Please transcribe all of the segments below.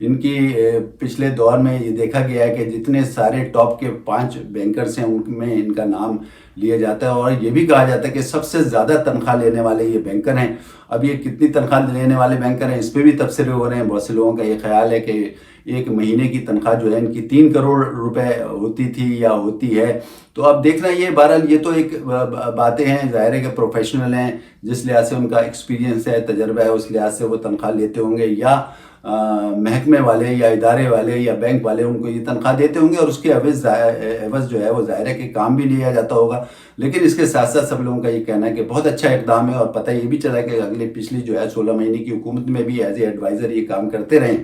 ان کی پچھلے دور میں یہ دیکھا گیا ہے کہ جتنے سارے ٹاپ کے 5 بینکرز ہیں ان میں ان کا نام لیا جاتا ہے، اور یہ بھی کہا جاتا ہے کہ سب سے زیادہ تنخواہ لینے والے یہ بینکر ہیں۔ اب یہ کتنی تنخواہ لینے والے بینکر ہیں اس پہ بھی تبصرے ہو رہے ہیں۔ بہت سے لوگوں کا یہ خیال ہے کہ ایک مہینے کی تنخواہ جو ہے ان کی 3 کروڑ روپے ہوتی تھی یا ہوتی ہے۔ تو اب دیکھنا یہ بہرحال یہ تو ایک باتیں ہیں، ظاہر ہے کہ پروفیشنل ہیں، جس لحاظ سے ان کا ایکسپیرینس ہے، تجربہ ہے، اس لحاظ سے وہ تنخواہ لیتے ہوں گے، یا محکمے والے یا ادارے والے یا بینک والے ان کو یہ تنخواہ دیتے ہوں گے، اور اس کے عوض جو ہے وہ ظاہر ہے کہ کام بھی لیا جاتا ہوگا۔ لیکن اس کے ساتھ ساتھ سب لوگوں کا یہ کہنا ہے کہ بہت اچھا اقدام ہے، اور پتہ یہ بھی چلا کہ پچھلی جو ہے 16 مہینے کی حکومت میں بھی ایز اے ایڈوائزر یہ کام کرتے رہے۔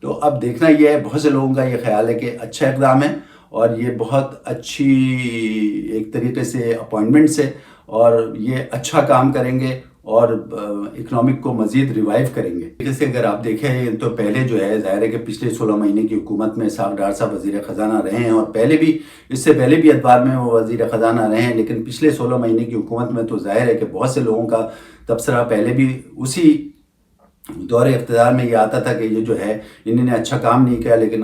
تو اب دیکھنا یہ ہے، بہت سے لوگوں کا یہ خیال ہے کہ اچھا اقدام ہے، اور یہ بہت اچھی ایک طریقے سے اپوائنٹمنٹس ہے، اور یہ اچھا کام کریں گے اور اکنامک کو مزید ریوائیو کریں گے۔ جیسے اگر آپ دیکھیں تو پہلے جو ہے ظاہر ہے کہ پچھلے 16 مہینے کی حکومت میں اسحاق ڈار صاحب وزیر خزانہ رہے ہیں، اور پہلے بھی اس سے پہلے بھی ادوار میں وہ وزیر خزانہ رہے ہیں، لیکن پچھلے 16 مہینے کی حکومت میں تو ظاہر ہے کہ بہت سے لوگوں کا تبصرہ پہلے بھی اسی دور اقتدار میں یہ آتا تھا کہ یہ جو ہے انہوں نے اچھا کام نہیں کیا، لیکن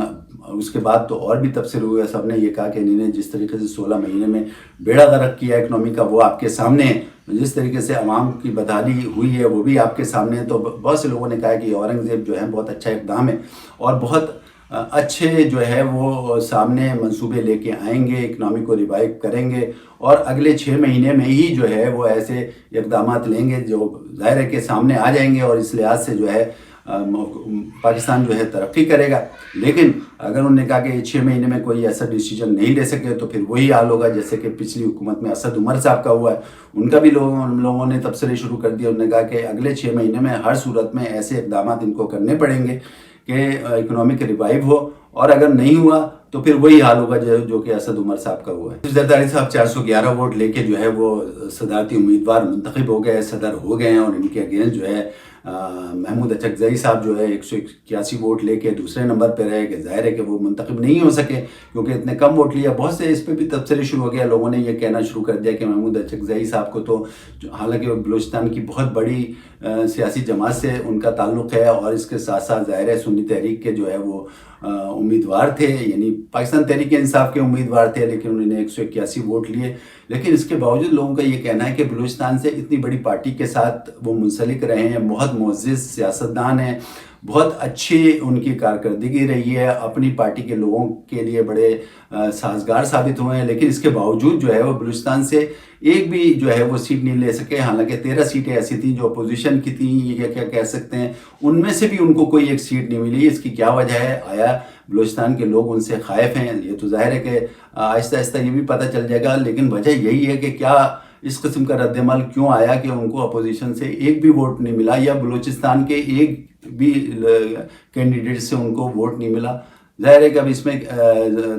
اس کے بعد تو اور بھی تبصرے ہوئے، سب نے یہ کہا کہ انہوں نے جس طریقے سے 16 مہینے میں بیڑا غرق کیا اکنامی کا وہ آپ کے سامنے ہے، جس طریقے سے عوام کی بدحالی ہوئی ہے وہ بھی آپ کے سامنے ہے۔ تو بہت سے لوگوں نے کہا کہ یہ اورنگزیب جو ہے بہت اچھا اقدام ہے، اور بہت اچھے جو ہے وہ سامنے منصوبے لے کے آئیں گے، اکنامی کو ریوائیو کریں گے، اور اگلے 6 مہینے میں ہی جو ہے وہ ایسے اقدامات لیں گے جو ظاہر ہے کہ سامنے آ جائیں گے، اور اس لحاظ سے جو ہے پاکستان جو ہے ترقی کرے گا۔ لیکن اگر انہوں نے کہا کہ 6 مہینے میں کوئی ایسا ڈیسیجن نہیں لے سکے تو پھر وہی حال ہوگا جیسے کہ پچھلی حکومت میں اسد عمر صاحب کا ہوا ہے۔ ان کا بھی لوگوں نے تبصرے شروع کر دیا، انہوں نے کہا کہ اگلے 6 مہینے میں ہر صورت میں ایسے اقدامات ان کو کرنے پڑیں گے کہ اکنامک ریوائیو ہو، اور اگر نہیں ہوا تو پھر وہی حال ہوگا جو کہ اسد عمر صاحب کا ہوا ہے۔ زرداری صاحب 411 ووٹ لے کے جو ہے وہ صدارتی امیدوار منتخب ہو گئے، صدر ہو گئے ہیں، اور ان کے اگینسٹ جو ہے محمود اچکزئی صاحب جو ہے 181 ووٹ لے کے دوسرے نمبر پہ رہے، کہ ظاہر ہے کہ وہ منتخب نہیں ہو سکے کیونکہ اتنے کم ووٹ لیا۔ بہت سے اس پہ بھی تبصرے شروع ہو گیا، لوگوں نے یہ کہنا شروع کر دیا کہ محمود اچکزئی صاحب کو تو حالانکہ وہ بلوچستان کی بہت بڑی سیاسی جماعت سے ان کا تعلق ہے، اور اس کے ساتھ ساتھ ظاہر ہے سنی تحریک کے جو ہے وہ امیدوار تھے، یعنی پاکستان تحریک انصاف کے امیدوار تھے، لیکن انہوں نے 181 ووٹ لیے۔ لیکن اس کے باوجود لوگوں کا یہ کہنا ہے کہ بلوچستان سے اتنی بڑی پارٹی کے ساتھ وہ منسلک رہے ہیں، بہت معزز سیاستدان ہیں، بہت اچھی ان کی کارکردگی رہی ہے، اپنی پارٹی کے لوگوں کے لیے بڑے سازگار ثابت ہوئے ہیں، لیکن اس کے باوجود جو ہے وہ بلوچستان سے ایک بھی جو ہے وہ سیٹ نہیں لے سکے۔ حالانکہ 13 سیٹیں ایسی تھیں جو اپوزیشن کی تھیں، یہ کیا کہہ سکتے ہیں، ان میں سے بھی ان کو کوئی ایک سیٹ نہیں ملی۔ اس کی کیا وجہ ہے؟ آیا بلوچستان کے لوگ ان سے خائف ہیں؟ یہ تو ظاہر ہے کہ آہستہ آہستہ یہ بھی پتہ چل جائے گا، لیکن وجہ یہی ہے کہ کیا اس قسم کا رد عمل کیوں آیا کہ ان کو اپوزیشن سے ایک بھی ووٹ نہیں ملا، یا بلوچستان کے ایک بھی کینڈیڈیٹ سے ان کو ووٹ نہیں ملا۔ ظاہر ہے کہ اب اس میں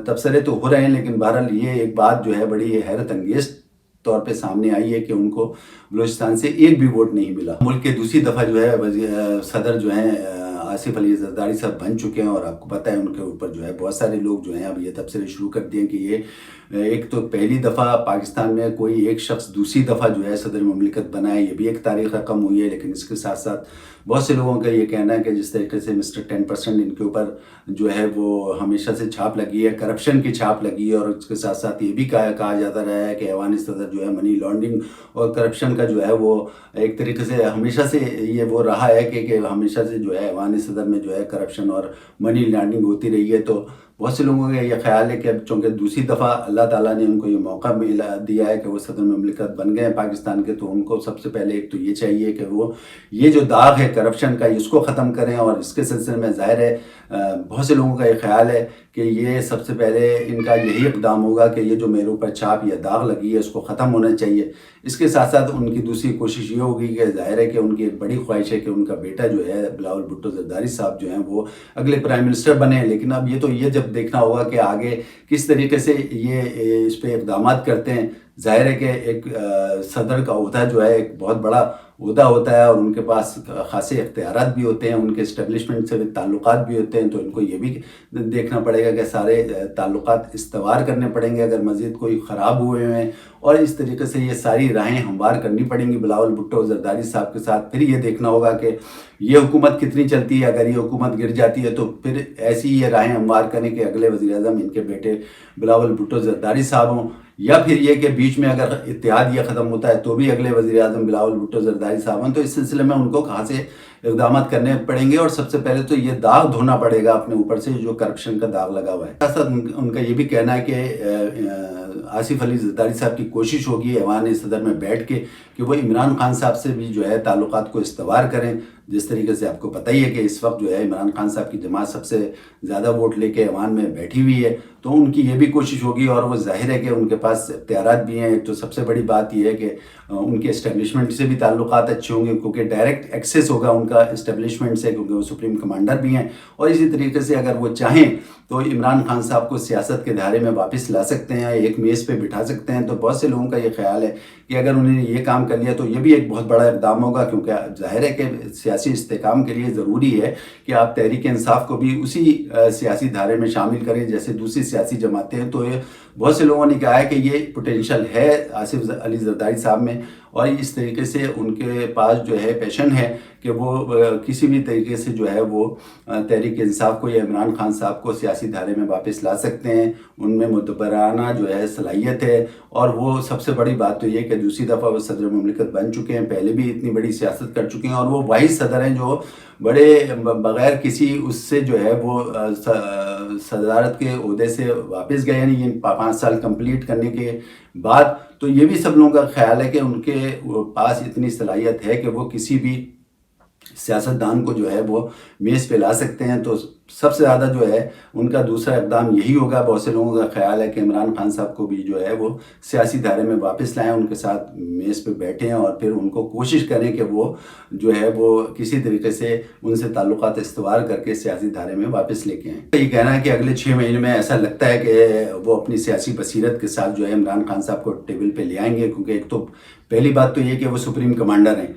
تبصرے تو ہو رہے ہیں، لیکن بہرحال یہ ایک بات جو ہے بڑی حیرت انگیز طور پہ سامنے آئی ہے کہ ان کو بلوچستان سے ایک بھی ووٹ نہیں ملا۔ ملک کے دوسری دفعہ جو ہے صدر جو ہیں آصف علی زرداری صاحب بن چکے ہیں، اور آپ کو پتہ ہے ان کے اوپر جو ہے بہت سارے لوگ جو ہیں اب یہ تبصرے شروع کر دیے کہ یہ ایک تو پہلی دفعہ پاکستان میں کوئی ایک شخص دوسری دفعہ جو ہے صدر مملکت بنا ہے، یہ بھی ایک تاریخ رقم ہوئی ہے۔ لیکن اس کے ساتھ ساتھ بہت سے لوگوں کا یہ کہنا ہے کہ جس طریقے سے مسٹر 10% ان کے اوپر جو ہے وہ ہمیشہ سے چھاپ لگی ہے، کرپشن کی چھاپ لگی ہے، اور اس کے ساتھ ساتھ یہ بھی کہا جاتا رہا ہے کہ ایوان صدر جو ہے منی لانڈرنگ اور کرپشن کا جو ہے وہ ایک طریقے سے ہمیشہ سے یہ وہ رہا ہے کہ ہمیشہ سے جو ہے ایوان صدر میں جو ہے کرپشن اور منی لانڈرنگ ہوتی رہی ہے۔ تو بہت سے لوگوں کا یہ خیال ہے کہ اب چونکہ دوسری دفعہ اللہ تعالیٰ نے ان کو یہ موقع دیا ہے کہ وہ صدر مملکت بن گئے ہیں پاکستان کے، تو ان کو سب سے پہلے ایک تو یہ چاہیے کہ وہ یہ جو داغ ہے کرپشن کا اس کو ختم کریں، اور اس کے سلسلے میں ظاہر ہے بہت سے لوگوں کا یہ خیال ہے کہ یہ سب سے پہلے ان کا یہی اقدام ہوگا کہ یہ جو میرے اوپر چھاپ یا داغ لگی ہے اس کو ختم ہونا چاہیے۔ اس کے ساتھ ساتھ ان کی دوسری کوشش یہ ہوگی کہ ظاہر ہے کہ ان کی ایک بڑی خواہش ہے کہ ان کا بیٹا جو ہے بلاول بھٹو زرداری صاحب جو ہیں وہ اگلے پرائم منسٹر بنے۔ لیکن اب یہ جب دیکھنا ہوگا کہ آگے کس طریقے سے یہ اس پہ اقدامات کرتے ہیں۔ ظاہر ہے کہ ایک صدر کا عہدہ جو ہے ایک بہت بڑا عہدہ ہوتا ہے اور ان کے پاس خاصے اختیارات بھی ہوتے ہیں، ان کے اسٹیبلشمنٹ سے بھی تعلقات بھی ہوتے ہیں، تو ان کو یہ بھی دیکھنا پڑے گا کہ سارے تعلقات استوار کرنے پڑیں گے اگر مزید کوئی خراب ہوئے ہیں، اور اس طریقے سے یہ ساری راہیں ہموار کرنی پڑیں گی بلاول بھٹو زرداری صاحب کے ساتھ۔ پھر یہ دیکھنا ہوگا کہ یہ حکومت کتنی چلتی ہے، اگر یہ حکومت گر جاتی ہے تو پھر ایسی یہ راہیں ہموار کریں کہ اگلے وزیر اعظم ان کے بیٹے بلاول بھٹو زرداری صاحب ہوں، یا پھر یہ کہ بیچ میں اگر اتحاد یہ ختم ہوتا ہے تو بھی اگلے وزیر اعظم بلاول بھٹو زرداری صاحب ہیں۔ تو اس سلسلے میں ان کو کہاں سے اقدامات کرنے پڑیں گے، اور سب سے پہلے تو یہ داغ دھونا پڑے گا اپنے اوپر سے جو کرپشن کا داغ لگا ہوا ہے۔ ساتھ ساتھ ان کا یہ بھی کہنا ہے کہ آصف علی زرداری صاحب کی کوشش ہوگی ایوان صدر میں بیٹھ کے کہ وہ عمران خان صاحب سے بھی جو ہے تعلقات کو استوار کریں، جس طریقے سے آپ کو پتہ ہی ہے کہ اس وقت جو ہے عمران خان صاحب کی جماعت سب سے زیادہ ووٹ لے کے ایوان میں بیٹھی ہوئی ہے، تو ان کی یہ بھی کوشش ہوگی، اور وہ ظاہر ہے کہ ان کے پاس اختیارات بھی ہیں۔ تو سب سے بڑی بات یہ ہے کہ ان کے اسٹیبلشمنٹ سے بھی تعلقات اچھے ہوں گے، کیونکہ ڈائریکٹ ایکسیس ہوگا ان کا اسٹیبلشمنٹ سے، کیونکہ وہ سپریم کمانڈر بھی ہیں، اور اسی طریقے سے اگر وہ چاہیں تو عمران خان صاحب کو سیاست کے دھارے میں واپس لا سکتے ہیں، ایک میز پہ بٹھا سکتے ہیں۔ تو بہت سے لوگوں کا یہ خیال ہے کہ اگر انہوں نے یہ کام کر لیا تو یہ بھی ایک بہت بڑا اقدام ہوگا، کیونکہ ظاہر ہے کہ سیاسی استحکام کے لیے ضروری ہے کہ آپ تحریک انصاف کو بھی اسی سیاسی دھارے میں شامل کریں جیسے دوسری سیاسی جماعتیں ہیں۔ تو یہ بہت سے لوگوں نے کہا ہے کہ یہ پوٹینشل ہے آصف علی زرداری صاحب میں، اور اس طریقے سے ان کے پاس جو ہے پیشن ہے کہ وہ کسی بھی طریقے سے جو ہے وہ تحریک انصاف کو یا عمران خان صاحب کو سیاسی دھارے میں واپس لا سکتے ہیں۔ ان میں مدبرانہ جو ہے صلاحیت ہے، اور وہ سب سے بڑی بات تو یہ کہ دوسری دفعہ وہ صدر مملکت بن چکے ہیں، پہلے بھی اتنی بڑی سیاست کر چکے ہیں، اور وہ واحد صدر ہیں جو بڑے بغیر کسی اس سے جو ہے وہ صدارت کے عہدے سے واپس گئے، یعنی یہ 5 سال کمپلیٹ کرنے کے بعد۔ تو یہ بھی سب لوگوں کا خیال ہے کہ ان کے پاس اتنی صلاحیت ہے کہ وہ کسی بھی سیاستدان کو جو ہے وہ میز پہ لا سکتے ہیں۔ تو سب سے زیادہ جو ہے ان کا دوسرا اقدام یہی ہوگا۔ بہت سے لوگوں کا خیال ہے کہ عمران خان صاحب کو بھی جو ہے وہ سیاسی دھارے میں واپس لائیں، ان کے ساتھ میز پہ بیٹھیں، اور پھر ان کو کوشش کریں کہ وہ جو ہے وہ کسی طریقے سے ان سے تعلقات استوار کر کے سیاسی دھارے میں واپس لے کے آئیں۔ یہ کہنا ہے کہ اگلے 6 مہینے میں ایسا لگتا ہے کہ وہ اپنی سیاسی بصیرت کے ساتھ جو ہے عمران خان صاحب کو ٹیبل پہ لے آئیں گے، کیونکہ ایک تو پہلی بات تو یہ کہ وہ سپریم کمانڈر ہیں،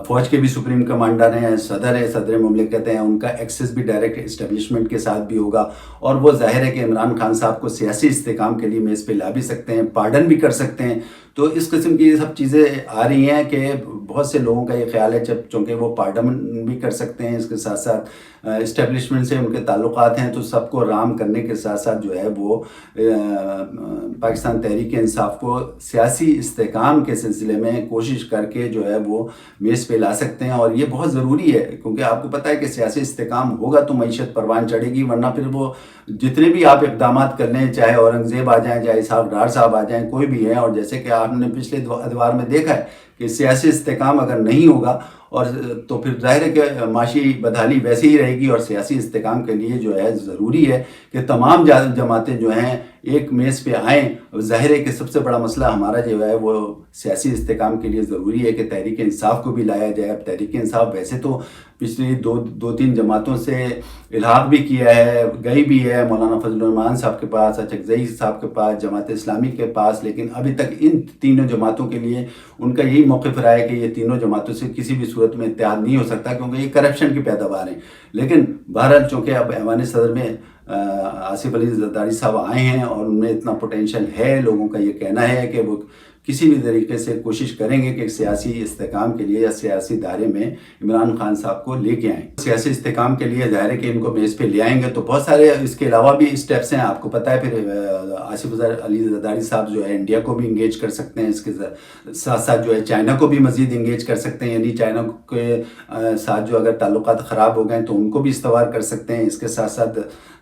فوج کے بھی سپریم کمانڈر ہیں، صدر ہیں، صدر مملکت ہیں، ان کا ایکسیس بھی ڈائریکٹ اسٹیبلشمنٹ کے ساتھ بھی ہوگا، اور وہ ظاہر ہے کہ عمران خان صاحب کو سیاسی استحکام کے لیے میز پہ لا بھی سکتے ہیں، پارڈن بھی کر سکتے ہیں۔ تو اس قسم کی یہ سب چیزیں آ رہی ہیں کہ بہت سے لوگوں کا یہ خیال ہے چونکہ وہ پارڈن بھی کر سکتے ہیں، اس کے ساتھ ساتھ اسٹیبلشمنٹ سے ان کے تعلقات ہیں، تو سب کو رام کرنے کے ساتھ ساتھ جو ہے وہ پاکستان تحریک انصاف کو سیاسی استحکام کے سلسلے میں کوشش کر کے جو ہے وہ میز پہ لا سکتے ہیں، اور یہ بہت ضروری ہے، کیونکہ آپ کو پتہ ہے کہ سیاسی استحکام ہوگا تو معیشت پروان چڑھے گی، ورنہ پھر وہ جتنے بھی آپ اقدامات کر لیں، چاہے اورنگزیب آ جائیں، چاہے اسحاق ڈار صاحب آ جائیں، کوئی بھی ہے، اور جیسے کہ آپ نے پچھلے ادوار میں دیکھا ہے کہ سیاسی استحکام اگر نہیں ہوگا اور تو پھر ظاہر ہے کہ معاشی بدحالی ویسے ہی رہے گی، اور سیاسی استحکام کے لیے جو ہے ضروری ہے کہ تمام جماعتیں جو ہیں ایک میز پہ آئیں۔ ظاہر ہے کہ سب سے بڑا مسئلہ ہمارا جو ہے وہ سیاسی استحکام کے لیے ضروری ہے کہ تحریک انصاف کو بھی لایا جائے۔ اب تحریک انصاف ویسے تو پچھلی دو تین جماعتوں سے الحاق بھی کیا ہے، گئی بھی ہے مولانا فضل الرحمان صاحب کے پاس، اچکزئی صاحب کے پاس، جماعت اسلامی کے پاس، لیکن ابھی تک ان تینوں جماعتوں کے لیے ان کا یہی موقف رہا ہے کہ یہ تینوں جماعتوں سے کسی بھی صورت میں اتحاد نہیں ہو سکتا، کیونکہ یہ کرپشن کی پیداوار ہیں۔ لیکن بہرحال چونکہ اب ایوان صدر میں آصف علی زرداری صاحب آئے ہیں اور ان میں اتنا پوٹینشل ہے، لوگوں کا یہ کہنا ہے کہ وہ کسی بھی طریقے سے کوشش کریں گے کہ سیاسی استحکام کے لیے یا سیاسی دھارے میں عمران خان صاحب کو لے کے آئیں۔ سیاسی استحکام کے لیے ظاہر ہے کہ ان کو میز پہ لے آئیں گے، تو بہت سارے اس کے علاوہ بھی اسٹیپس ہیں، آپ کو پتہ ہے۔ پھر آصف علی زرداری صاحب جو ہے انڈیا کو بھی انگیج کر سکتے ہیں، اس کے ساتھ ساتھ جو ہے چائنا کو بھی مزید انگیج کر سکتے ہیں، یعنی چائنا کے ساتھ جو اگر تعلقات خراب ہو گئے تو ان کو بھی استوار کر سکتے ہیں۔ اس کے ساتھ ساتھ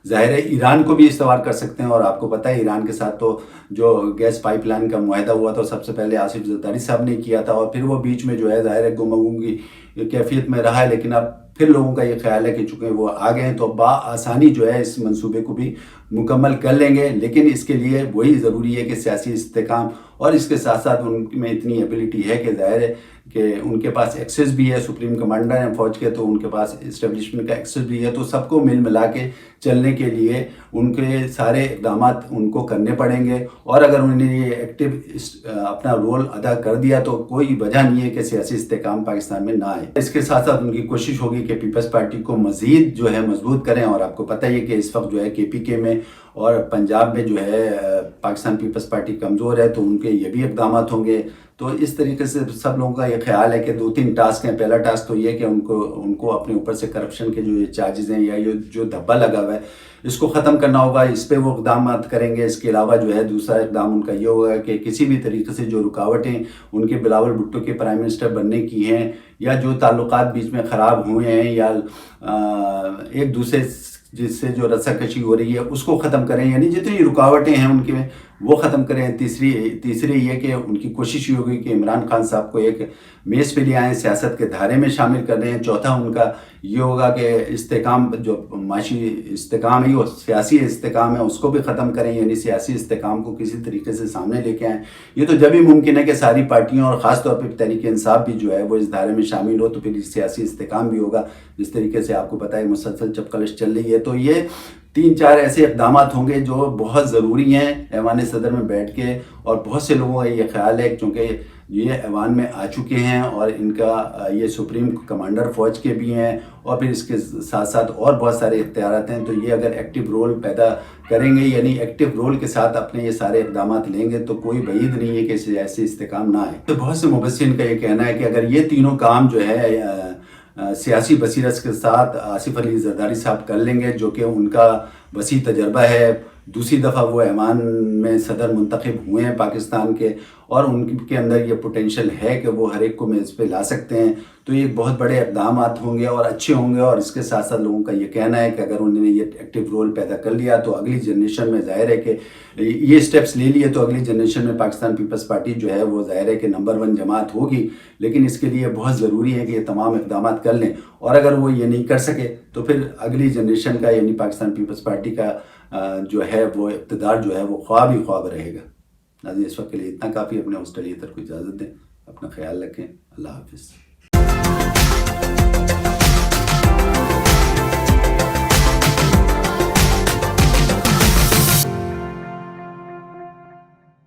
ظاہر ہے ایران کو بھی استوار کر سکتے ہیں، اور آپ کو پتہ ہے ایران کے ساتھ تو جو گیس پائپ لائن کا معاہدہ ہوا تھا سب سے پہلے آصف زرداری صاحب نے کیا تھا، اور پھر وہ بیچ میں جو ہے ظاہر ہے گفتگو کی کیفیت میں رہا ہے، لیکن اب پھر لوگوں کا یہ خیال ہے کہ چونکہ وہ آ گئے ہیں تو بآسانی جو ہے اس منصوبے کو بھی مکمل کر لیں گے، لیکن اس کے لیے وہی ضروری ہے کہ سیاسی استحکام، اور اس کے ساتھ ساتھ ان میں اتنی ایبلٹی ہے کہ ظاہر ہے کہ ان کے پاس ایکسس بھی ہے، سپریم کمانڈر ہیں فوج کے، تو ان کے پاس اسٹیبلشمنٹ کا ایکسس بھی ہے، تو سب کو مل ملا کے چلنے کے لیے ان کے سارے اقدامات ان کو کرنے پڑیں گے، اور اگر انہوں نے یہ ایکٹیو اپنا رول ادا کر دیا تو کوئی وجہ نہیں ہے کہ سیاسی استحکام پاکستان میں نہ آئے۔ اس کے ساتھ ساتھ ان کی کوشش ہوگی کہ پیپلز پارٹی کو مزید جو ہے مضبوط کریں، اور آپ کو پتہ ہی ہے کہ اس وقت جو ہے KPK میں اور پنجاب میں جو ہے پاکستان پیپلز پارٹی کمزور ہے، تو ان کے یہ بھی اقدامات ہوں گے۔ تو اس طریقے سے سب لوگوں کا یہ خیال ہے کہ 2-3 ٹاسک ہیں۔ پہلا ٹاسک تو یہ کہ ان کو اپنے اوپر سے کرپشن کے جو یہ چارجز ہیں یا یہ جو دھبا لگا ہوا ہے اس کو ختم کرنا ہوگا، اس پہ وہ اقدامات کریں گے۔ اس کے علاوہ جو ہے دوسرا اقدام ان کا یہ ہوگا کہ کسی بھی طریقے سے جو رکاوٹیں ان کے بلاول بھٹو کے پرائم منسٹر بننے کی ہیں، یا جو تعلقات بیچ میں خراب ہوئے ہیں، یا ایک دوسرے جس سے جو رسہ کشی ہو رہی ہے اس کو ختم کریں، یعنی جتنی رکاوٹیں ہیں ان کے وہ ختم کریں۔ تیسری یہ کہ ان کی کوشش یہ ہوگی کہ عمران خان صاحب کو ایک میز پہ لے آئیں، سیاست کے دھارے میں شامل کر رہے ہیں۔ چوتھا ان کا یہ ہوگا کہ استحکام، جو معاشی استحکام ہے وہ سیاسی استحکام ہے، اس کو بھی ختم کریں، یعنی سیاسی استحکام کو کسی طریقے سے سامنے لے کے آئیں۔ یہ تو جب ہی ممکن ہے کہ ساری پارٹیوں اور خاص طور پہ تحریک انصاف بھی جو ہے وہ اس دھارے میں شامل ہو، تو پھر سیاسی استحکام بھی ہوگا۔ جس طریقے سے آپ کو پتہ ہے مسلسل چپقلش چل رہی ہے، تو یہ 3-4 ایسے اقدامات ہوں گے جو بہت ضروری ہیں ایوان صدر میں بیٹھ کے، اور بہت سے لوگوں کا یہ خیال ہے چونکہ یہ ایوان میں آ چکے ہیں اور ان کا یہ سپریم کمانڈر فوج کے بھی ہیں، اور پھر اس کے ساتھ ساتھ اور بہت سارے اختیارات ہیں، تو یہ اگر ایکٹیو رول پیدا کریں گے، یعنی ایکٹیو رول کے ساتھ اپنے یہ سارے اقدامات لیں گے، تو کوئی بعید نہیں ہے کہ سیاسی استحکام نہ آئے۔ تو بہت سے مبصرین کا یہ کہنا ہے کہ اگر یہ تینوں کام جو ہے سیاسی بصیرت کے ساتھ آصف علی زرداری صاحب کر لیں گے، جو کہ ان کا وسیع تجربہ ہے، دوسری دفعہ وہ ایوان میں صدر منتخب ہوئے ہیں پاکستان کے، اور ان کے اندر یہ پوٹینشیل ہے کہ وہ ہر ایک کو میز پہ لا سکتے ہیں، تو یہ بہت بڑے اقدامات ہوں گے اور اچھے ہوں گے۔ اور اس کے ساتھ ساتھ لوگوں کا یہ کہنا ہے کہ اگر انہوں نے یہ ایکٹیو رول پیدا کر لیا تو اگلی جنریشن میں ظاہر ہے کہ یہ سٹیپس لے لیے تو اگلی جنریشن میں پاکستان پیپلز پارٹی جو ہے وہ ظاہر ہے کہ نمبر 1 جماعت ہوگی، لیکن اس کے لیے بہت ضروری ہے کہ یہ تمام اقدامات کر لیں، اور اگر وہ یہ نہیں کر سکے تو پھر اگلی جنریشن کا یعنی پاکستان پیپلز پارٹی کا جو ہے وہ اقتدار جو ہے وہ خواب ہی خواب رہے گا۔ ناظرین اس وقت کے لیے اتنا کافی، اپنے ہوسٹ علی اطہر کو اجازت دیں، اپنا خیال رکھیں، اللہ حافظ۔